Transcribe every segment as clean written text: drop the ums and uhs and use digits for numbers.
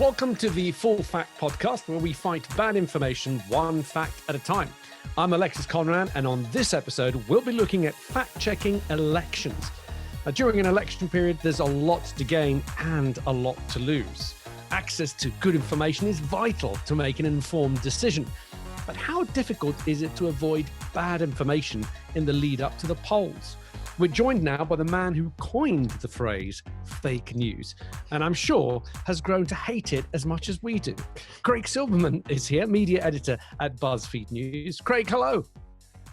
Welcome to the Full Fact Podcast, where we fight bad information one fact at a time. I'm Alexis Conran, and on this episode, we'll be looking at fact-checking elections. Now, during an election period, there's a lot to gain and a lot to lose. Access to good information is vital to make an informed decision. But how difficult is it to avoid bad information in the lead up to the polls? We're joined now by the man who coined the phrase fake news, and I'm sure has grown to hate it as much as we do. Craig Silverman is here, media editor at Buzzfeed News. Craig, hello.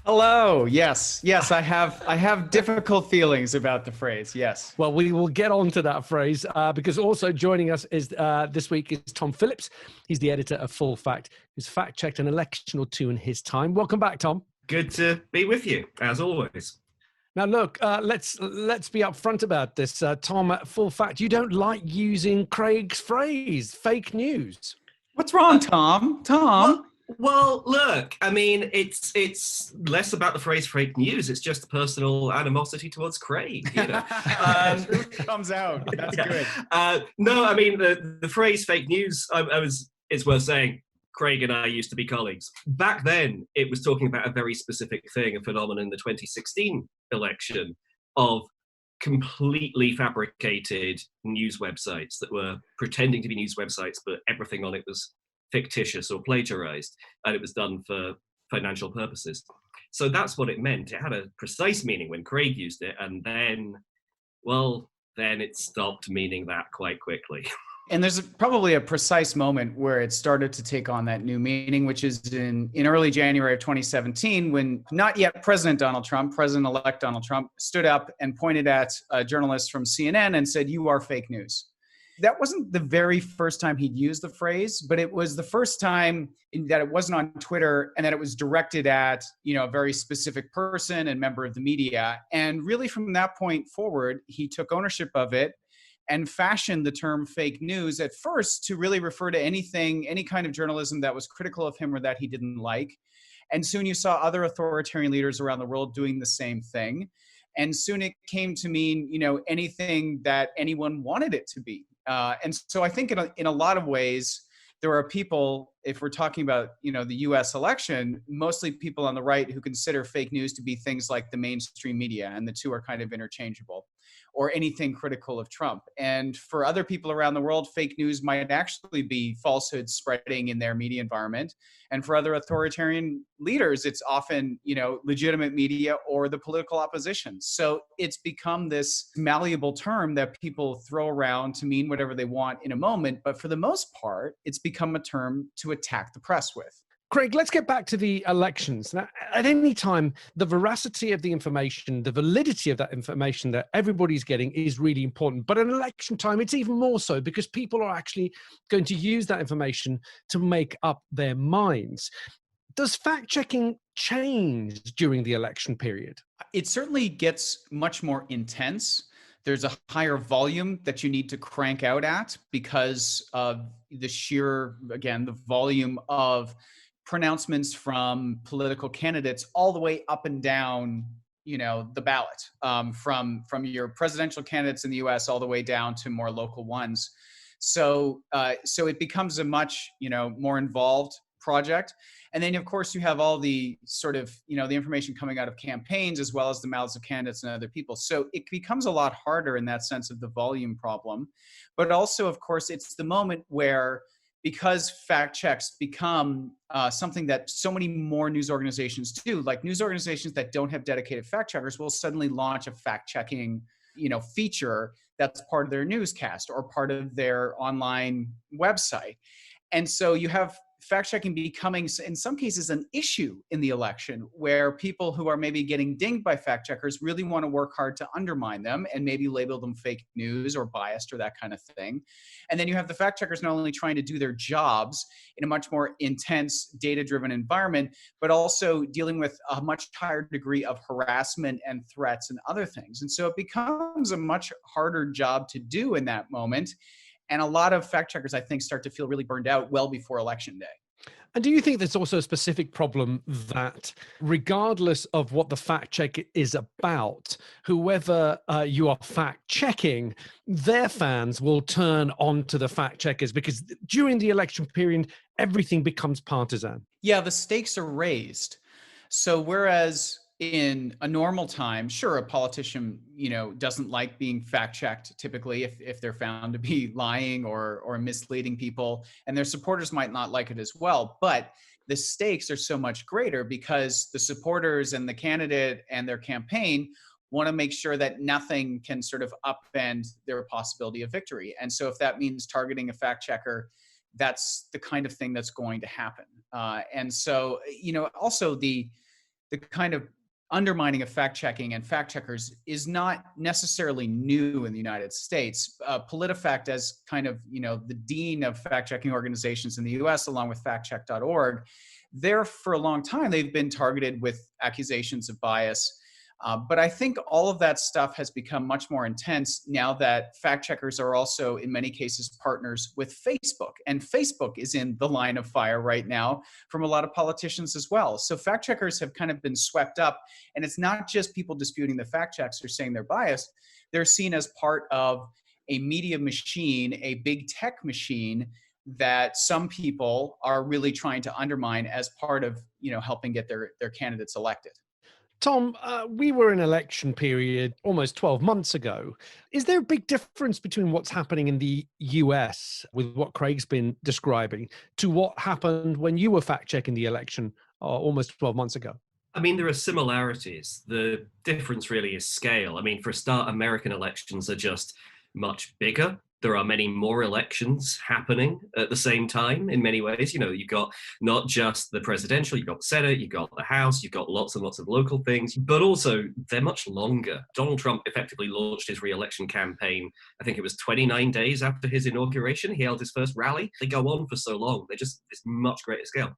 Hello. Yes, I have difficult feelings about the phrase. Yes. Well, we will get on to that phrase because also joining us is this week is Tom Phillips. He's the editor of Full Fact, who's fact-checked an election or two in his time. Welcome back, Tom. Good to be with you, as always. Now, look, let's be upfront about this. Tom, at Full Fact, you don't like using Craig's phrase, fake news. What's wrong, Tom? Well, look, I mean, it's less about the phrase fake news. It's just personal animosity towards Craig. You know? Truth comes out. That's good. No, I mean, the phrase fake news, it's worth saying, Craig and I used to be colleagues. Back then, it was talking about a very specific thing, a phenomenon in the 2016 election of completely fabricated news websites that were pretending to be news websites, but everything on it was fictitious or plagiarized, and it was done for financial purposes. So that's what it meant. It had a precise meaning when Craig used it, and then it stopped meaning that quite quickly. And there's probably a precise moment where it started to take on that new meaning, which is in early January of 2017, when not yet President-elect Donald Trump, stood up and pointed at journalists from CNN and said, "You are fake news." That wasn't the very first time he'd used the phrase, but it was the first time that it wasn't on Twitter and that it was directed at, a very specific person and member of the media. And really from that point forward, he took ownership of it and fashioned the term fake news at first to really refer to anything, any kind of journalism that was critical of him or that he didn't like. And soon you saw other authoritarian leaders around the world doing the same thing. And soon it came to mean, anything that anyone wanted it to be. And so I think in a lot of ways, there are people, if we're talking about, the US election, mostly people on the right who consider fake news to be things like the mainstream media, and the two are kind of interchangeable, or anything critical of Trump. And for other people around the world, fake news might actually be falsehoods spreading in their media environment. And for other authoritarian leaders, it's often, legitimate media or the political opposition. So it's become this malleable term that people throw around to mean whatever they want in a moment. But for the most part, it's become a term to attack the press with. Craig, let's get back to the elections. Now, at any time, the veracity of the information, the validity of that information that everybody's getting is really important. But at election time, it's even more so because people are actually going to use that information to make up their minds. Does fact-checking change during the election period? It certainly gets much more intense. There's a higher volume that you need to crank out at because of the volume of pronouncements from political candidates all the way up and down, the ballot, from your presidential candidates in the US all the way down to more local ones. So it becomes a much, more involved project. And then, of course, you have all the sort of, the information coming out of campaigns as well as the mouths of candidates and other people. So it becomes a lot harder in that sense of the volume problem. But also, of course, it's the moment where, because fact checks become something that so many more news organizations do, like news organizations that don't have dedicated fact checkers will suddenly launch a fact checking, feature that's part of their newscast or part of their online website. And so you have fact-checking becoming, in some cases, an issue in the election where people who are maybe getting dinged by fact-checkers really want to work hard to undermine them and maybe label them fake news or biased or that kind of thing. And then you have the fact-checkers not only trying to do their jobs in a much more intense, data-driven environment, but also dealing with a much higher degree of harassment and threats and other things. And so it becomes a much harder job to do in that moment. And a lot of fact checkers, I think, start to feel really burned out well before Election Day. And do you think there's also a specific problem that regardless of what the fact check is about, whoever you are fact checking, their fans will turn on to the fact checkers because during the election period, everything becomes partisan? Yeah, the stakes are raised. So whereas in a normal time, sure, a politician, doesn't like being fact checked typically if they're found to be lying or misleading people, and their supporters might not like it as well. But the stakes are so much greater because the supporters and the candidate and their campaign want to make sure that nothing can sort of upend their possibility of victory. And so if that means targeting a fact checker, that's the kind of thing that's going to happen. And so, also the kind of undermining of fact checking and fact checkers is not necessarily new in the United States. PolitiFact, as kind of the dean of fact checking organizations in the U.S., along with factcheck.org, there for a long time they've been targeted with accusations of bias. But I think all of that stuff has become much more intense now that fact checkers are also, in many cases, partners with Facebook. And Facebook is in the line of fire right now from a lot of politicians as well. So fact checkers have kind of been swept up. And it's not just people disputing the fact checks or saying they're biased. They're seen as part of a media machine, a big tech machine that some people are really trying to undermine as part of, helping get their candidates elected. Tom, we were in election period almost 12 months ago. Is there a big difference between what's happening in the US with what Craig's been describing to what happened when you were fact-checking the election almost 12 months ago? I mean, there are similarities. The difference really is scale. I mean, for a start, American elections are just much bigger. There are many more elections happening at the same time in many ways. You've got not just the presidential, you've got the Senate, you've got the House, you've got lots and lots of local things, but also they're much longer. Donald Trump effectively launched his re-election campaign, I think it was 29 days after his inauguration. He held his first rally. They go on for so long. They're just this much greater scale.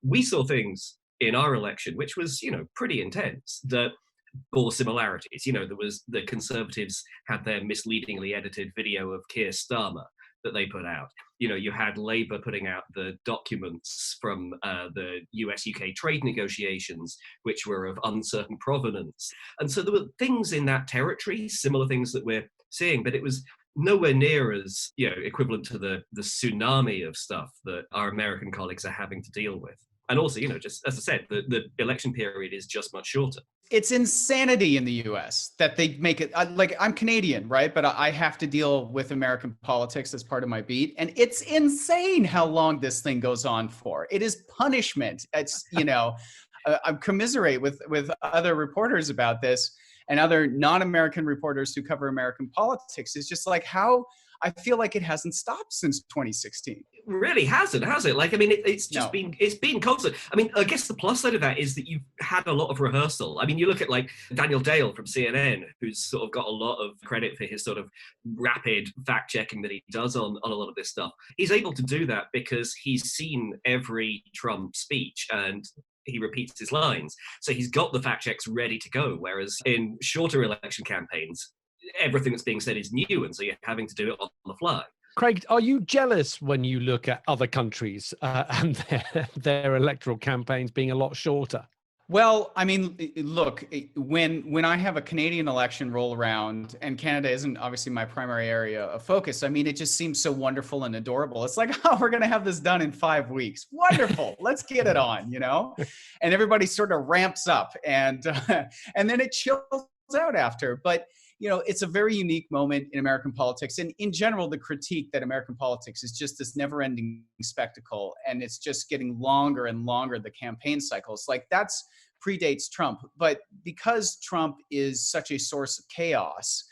We saw things in our election, which was, pretty intense, that bore similarities. There was the Conservatives had their misleadingly edited video of Keir Starmer that they put out. You had Labour putting out the documents from the US-UK trade negotiations, which were of uncertain provenance. And so there were things in that territory, similar things that we're seeing, but it was nowhere near as equivalent to the tsunami of stuff that our American colleagues are having to deal with. And also, just as I said, the election period is just much shorter. It's insanity in the US that they make it like I'm Canadian, right? But I have to deal with American politics as part of my beat. And it's insane how long this thing goes on for. It is punishment. It's, I commiserate with other reporters about this and other non-American reporters who cover American politics. It's just like how I feel like it hasn't stopped since 2016. It really hasn't, has it? Like, I mean, it's just been constant. I mean, I guess the plus side of that is that you've had a lot of rehearsal. I mean, you look at like Daniel Dale from CNN, who's sort of got a lot of credit for his sort of rapid fact checking that he does on a lot of this stuff. He's able to do that because he's seen every Trump speech and he repeats his lines. So he's got the fact checks ready to go. Whereas in shorter election campaigns, everything that's being said is new, and so you're having to do it on the fly. Craig, are you jealous when you look at other countries and their electoral campaigns being a lot shorter? Well, I mean, look, when I have a Canadian election roll around, and Canada isn't obviously my primary area of focus, I mean, it just seems so wonderful and adorable. It's like, oh, we're going to have this done in 5 weeks. Wonderful. Let's get it on, and everybody sort of ramps up and then it chills out after. But it's a very unique moment in American politics. And in general, the critique that American politics is just this never-ending spectacle, and it's just getting longer and longer, the campaign cycles. Like that's predates Trump. But because Trump is such a source of chaos,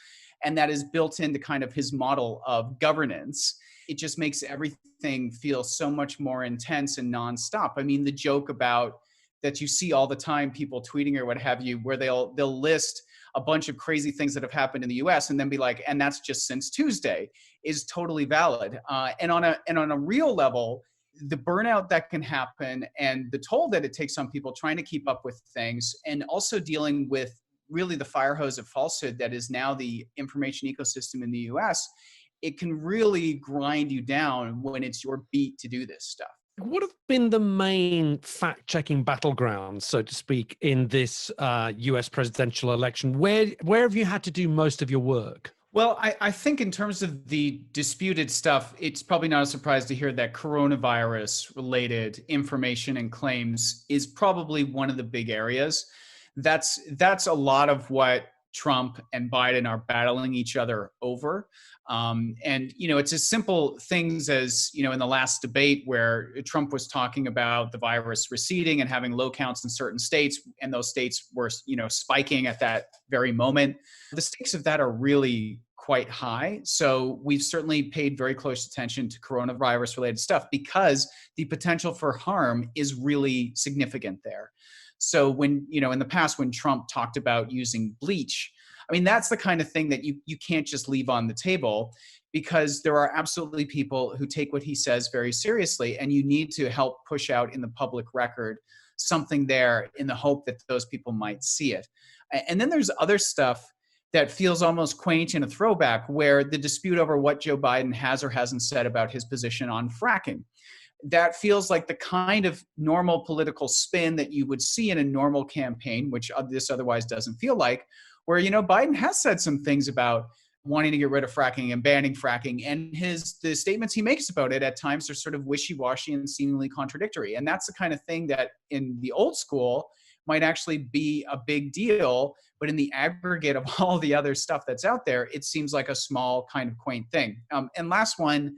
and that is built into kind of his model of governance, it just makes everything feel so much more intense and nonstop. I mean, the joke about that you see all the time, people tweeting or what have you, where they'll list a bunch of crazy things that have happened in the US and then be like, and that's just since Tuesday, is totally valid. And on a real level, the burnout that can happen and the toll that it takes on people trying to keep up with things, and also dealing with really the fire hose of falsehood that is now the information ecosystem in the US, it can really grind you down when it's your beat to do this stuff. What have been the main fact-checking battlegrounds, so to speak, in this US presidential election? Where have you had to do most of your work? Well, I think in terms of the disputed stuff, it's probably not a surprise to hear that coronavirus related information and claims is probably one of the big areas. That's a lot of what Trump and Biden are battling each other over. And, it's as simple things as, in the last debate where Trump was talking about the virus receding and having low counts in certain states, and those states were, spiking at that very moment. The stakes of that are really quite high. So we've certainly paid very close attention to coronavirus related stuff because the potential for harm is really significant there. So when, in the past, when Trump talked about using bleach, I mean, that's the kind of thing that you can't just leave on the table, because there are absolutely people who take what he says very seriously, and you need to help push out in the public record something there in the hope that those people might see it. And then there's other stuff that feels almost quaint and a throwback, where the dispute over what Joe Biden has or hasn't said about his position on fracking. That feels like the kind of normal political spin that you would see in a normal campaign, which this otherwise doesn't feel like, where, Biden has said some things about wanting to get rid of fracking and banning fracking, and the statements he makes about it at times are sort of wishy-washy and seemingly contradictory. And that's the kind of thing that in the old school might actually be a big deal, but in the aggregate of all the other stuff that's out there, it seems like a small kind of quaint thing. And last one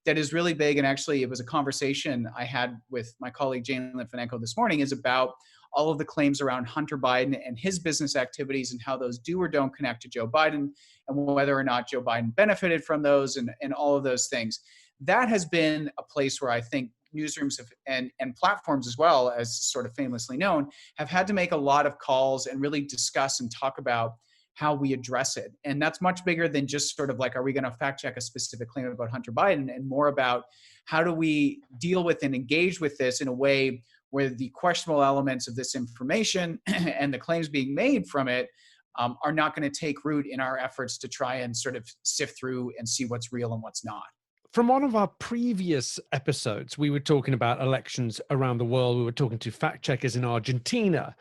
that is really big, and actually it was a conversation I had with my colleague Jane Litvinenko this morning, is about all of the claims around Hunter Biden and his business activities and how those do or don't connect to Joe Biden, and whether or not Joe Biden benefited from those, and all of those things. That has been a place where I think newsrooms and platforms, as well as sort of famously known, have had to make a lot of calls and really discuss and talk about how we address it. And that's much bigger than just sort of like, are we going to fact check a specific claim about Hunter Biden, and more about how do we deal with and engage with this in a way where the questionable elements of this information and the claims being made from it are not going to take root in our efforts to try and sort of sift through and see what's real and what's not. From one of our previous episodes, we were talking about elections around the world. We were talking to fact checkers in Argentina,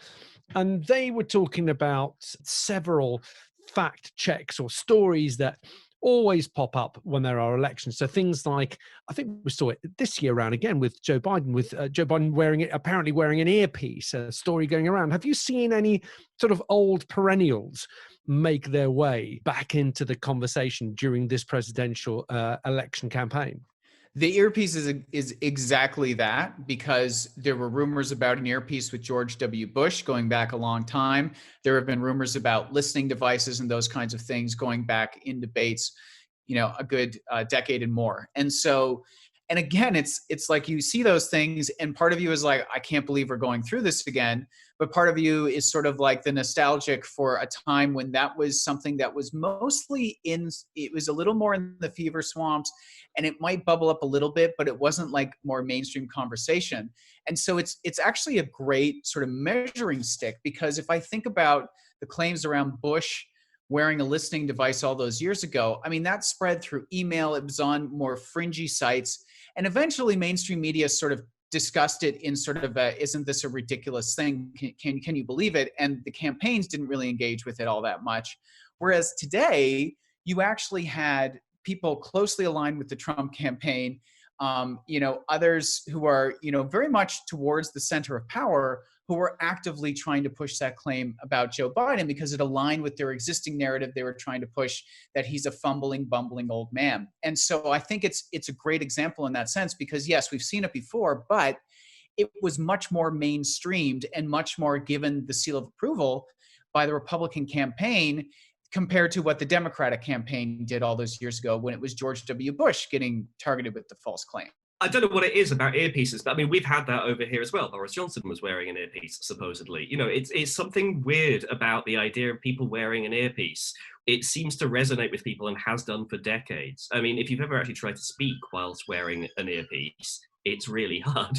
and they were talking about several fact checks or stories that always pop up when there are elections. So things like, I think we saw it this year around again with Joe Biden, apparently wearing an earpiece, a story going around. Have you seen any sort of old perennials make their way back into the conversation during this presidential election campaign? The earpiece is exactly that, because there were rumors about an earpiece with George W. Bush going back a long time. There have been rumors about listening devices and those kinds of things going back in debates, a good decade and more. And so, and again, it's like you see those things, and part of you is like, I can't believe we're going through this again. But part of you is sort of like the nostalgic for a time when that was something that was mostly it was a little more in the fever swamps, and it might bubble up a little bit, but it wasn't like more mainstream conversation. And so it's actually a great sort of measuring stick, because if I think about the claims around Bush wearing a listening device all those years ago, I mean, that spread through email. It was on more fringy sites, and eventually mainstream media sort of discussed it in sort of isn't this a ridiculous thing? Can you believe it? And the campaigns didn't really engage with it all that much. Whereas today, you actually had people closely aligned with the Trump campaign, others who are, very much towards the center of power, who were actively trying to push that claim about Joe Biden because it aligned with their existing narrative. They were trying to push that he's a fumbling, bumbling old man. And so I think it's a great example in that sense, because yes, we've seen it before, but it was much more mainstreamed and much more given the seal of approval by the Republican campaign compared to what the Democratic campaign did all those years ago when it was George W. Bush getting targeted with the false claim. I don't know what it is about earpieces, but I mean, we've had that over here as well. Boris Johnson was wearing an earpiece, supposedly. It's something weird about the idea of people wearing an earpiece. It seems to resonate with people and has done for decades. I mean, if you've ever actually tried to speak whilst wearing an earpiece, it's really hard.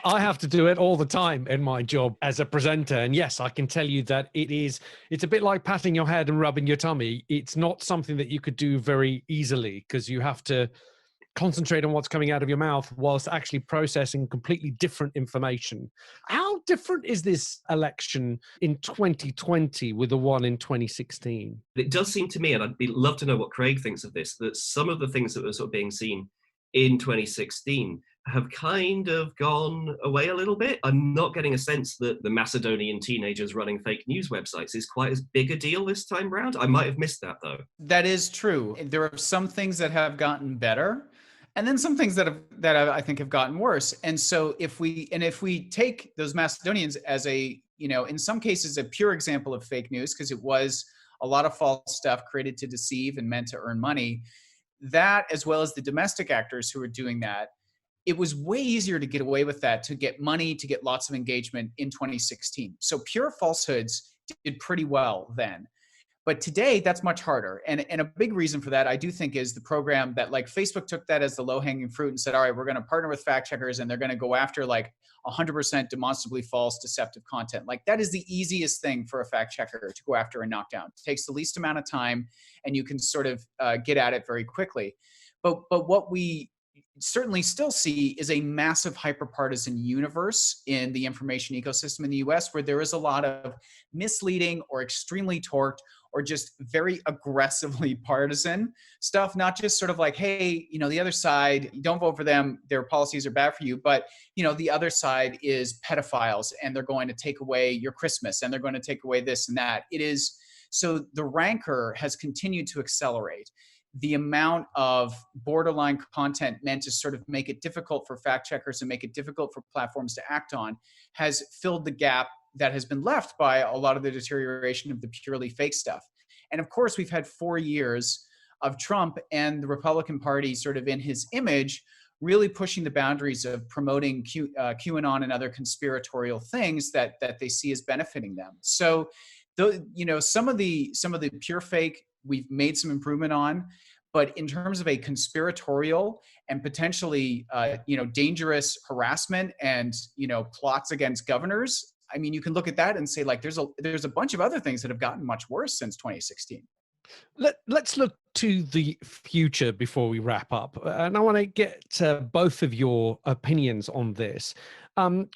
I have to do it all the time in my job as a presenter. And yes, I can tell you that it's a bit like patting your head and rubbing your tummy. It's not something that you could do very easily, because you have to concentrate on what's coming out of your mouth whilst actually processing completely different information. How different is this election in 2020 with the one in 2016? It does seem to me, and love to know what Craig thinks of this, that some of the things that were sort of being seen in 2016 have kind of gone away a little bit. I'm not getting a sense that the Macedonian teenagers running fake news websites is quite as big a deal this time round. I might have missed that, though. That is true. There are some things that have gotten better, and then some things that I think have gotten worse. And so if we take those Macedonians as a, in some cases, a pure example of fake news, because it was a lot of false stuff created to deceive and meant to earn money, that, as well as the domestic actors who are doing that, it was way easier to get away with that, to get money, to get lots of engagement in 2016. So pure falsehoods did pretty well then. But today, that's much harder. And a big reason for that, I do think, is the program that, like, Facebook took that as the low-hanging fruit and said, all right, we're going to partner with fact checkers and they're going to go after like 100% demonstrably false, deceptive content. Like, that is the easiest thing for a fact checker to go after and knock down. It takes the least amount of time and you can sort of get at it very quickly. But what we certainly still see is a massive hyperpartisan universe in the information ecosystem in the US, where there is a lot of misleading or extremely torqued or just very aggressively partisan stuff, not just sort of like, hey, the other side, don't vote for them, their policies are bad for you, but the other side is pedophiles and they're going to take away your Christmas and they're going to take away this and that. It is, so the rancor has continued to accelerate. The amount of borderline content meant to sort of make it difficult for fact checkers and make it difficult for platforms to act on has filled the gap that has been left by a lot of the deterioration of the purely fake stuff. And of course, we've had 4 years of Trump and the Republican Party sort of in his image, really pushing the boundaries of promoting QAnon and other conspiratorial things that they see as benefiting them. So, some of the pure fake, we've made some improvement on, but in terms of a conspiratorial and potentially, dangerous harassment and, plots against governors, I mean, you can look at that and say, like, there's a bunch of other things that have gotten much worse since 2016. Let's look to the future before we wrap up. And I want to get both of your opinions on this.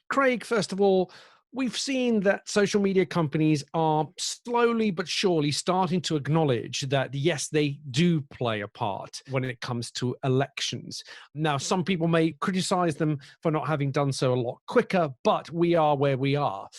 Craig, first of all, we've seen that social media companies are slowly but surely starting to acknowledge that, yes, they do play a part when it comes to elections. Now, some people may criticize them for not having done so a lot quicker, but we are where we are.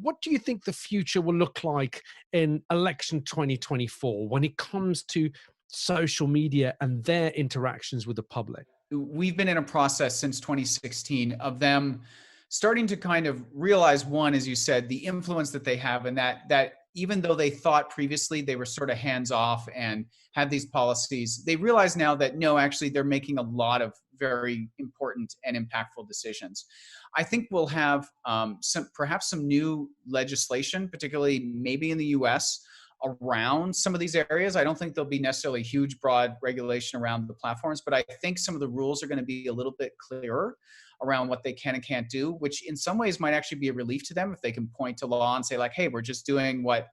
What do you think the future will look like in election 2024 when it comes to social media and their interactions with the public? We've been in a process since 2016 of them starting to kind of realize, one, as you said, the influence that they have, and that even though they thought previously they were sort of hands off and had these policies, they realize now that no, actually they're making a lot of very important and impactful decisions. I think we'll have perhaps some new legislation, particularly maybe in the US, around some of these areas. I don't think there'll be necessarily huge, broad regulation around the platforms, but I think some of the rules are going to be a little bit clearer around what they can and can't do, which in some ways might actually be a relief to them if they can point to law and say, like, hey, we're just doing what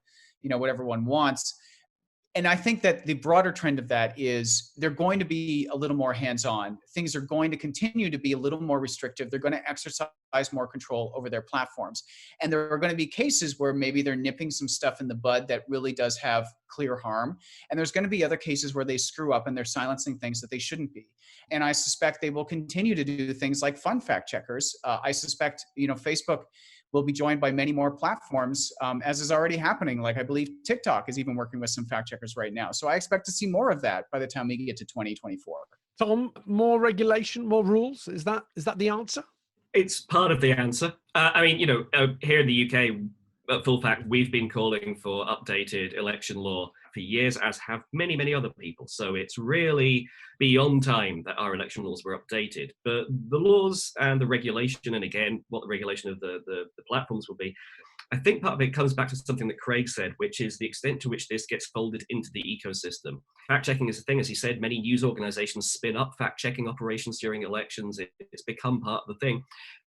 everyone wants. And I think that the broader trend of that is they're going to be a little more hands-on. Things are going to continue to be a little more restrictive. They're going to exercise more control over their platforms. And there are going to be cases where maybe they're nipping some stuff in the bud that really does have clear harm. And there's going to be other cases where they screw up and they're silencing things that they shouldn't be. And I suspect they will continue to do things like fund fact checkers. I suspect, Facebook will be joined by many more platforms, as is already happening. Like, I believe TikTok is even working with some fact checkers right now. So I expect to see more of that by the time we get to 2024. Tom, more regulation, more rules? Is that the answer? It's part of the answer. Here in the UK, at Full Fact, we've been calling for updated election law for years, as have many, many other people. So it's really beyond time that our election laws were updated. But the laws and the regulation, and again, what the regulation of the platforms will be, I think part of it comes back to something that Craig said, which is the extent to which this gets folded into the ecosystem. Fact-checking is a thing, as he said, many news organizations spin up fact-checking operations during elections. It's become part of the thing.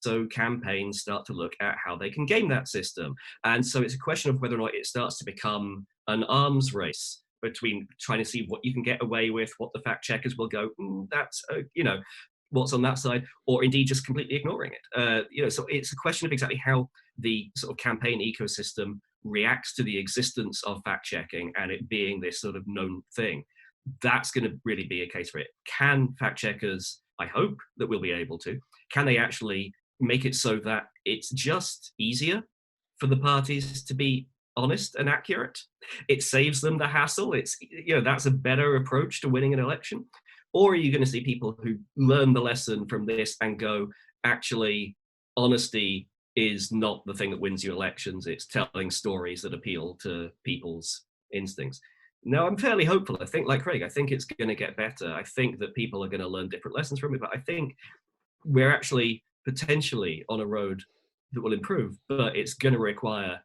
So campaigns start to look at how they can game that system. And so it's a question of whether or not it starts to become an arms race between trying to see what you can get away with, what the fact checkers will go, that's, what's on that side, or indeed just completely ignoring it. So it's a question of exactly how the sort of campaign ecosystem reacts to the existence of fact checking and it being this sort of known thing. That's going to really be a case for it. Can fact checkers, I hope that we'll be able to, can they actually make it so that it's just easier for the parties to be honest and accurate? It saves them the hassle. It's, that's a better approach to winning an election. Or are you going to see people who learn the lesson from this and go, actually, honesty is not the thing that wins you elections. It's telling stories that appeal to people's instincts. No, I'm fairly hopeful. I think, like Craig, I think it's going to get better. I think that people are going to learn different lessons from it. But I think we're actually potentially on a road that will improve, but it's going to require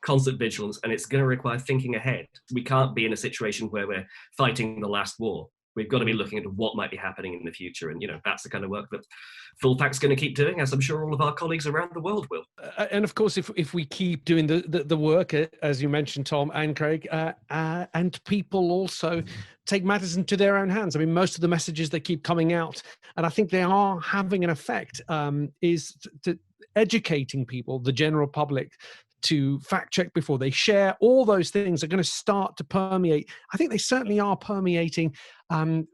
constant vigilance and it's going to require thinking ahead. We can't be in a situation where we're fighting the last war. We've got to be looking at what might be happening in the future. And, that's the kind of work that Full Fact's going to keep doing, as I'm sure all of our colleagues around the world will. And of course, if we keep doing the work, as you mentioned, Tom and Craig, and people also take matters into their own hands. I mean, most of the messages that keep coming out, and I think they are having an effect, is to educating people, the general public, to fact check before they share. All those things are going to start to permeate. I think they certainly are permeating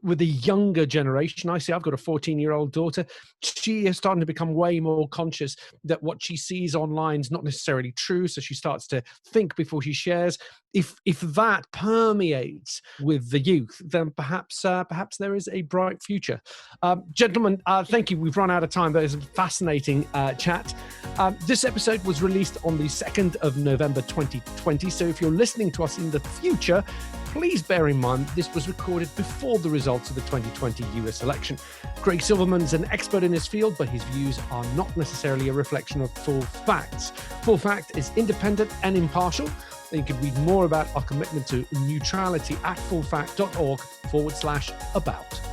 with the younger generation. I've got a 14-year-old daughter. She is starting to become way more conscious that what she sees online is not necessarily true. So she starts to think before she shares. If that permeates with the youth, then perhaps there is a bright future. Gentlemen, thank you. We've run out of time. That is a fascinating chat. This episode was released on the 2nd of November 2020. So if you're listening to us in the future, please bear in mind this was recorded before the results of the 2020 US election. Craig Silverman is an expert in his field, but his views are not necessarily a reflection of Full Facts. Full Fact is independent and impartial. You can read more about our commitment to neutrality at fullfact.org/about.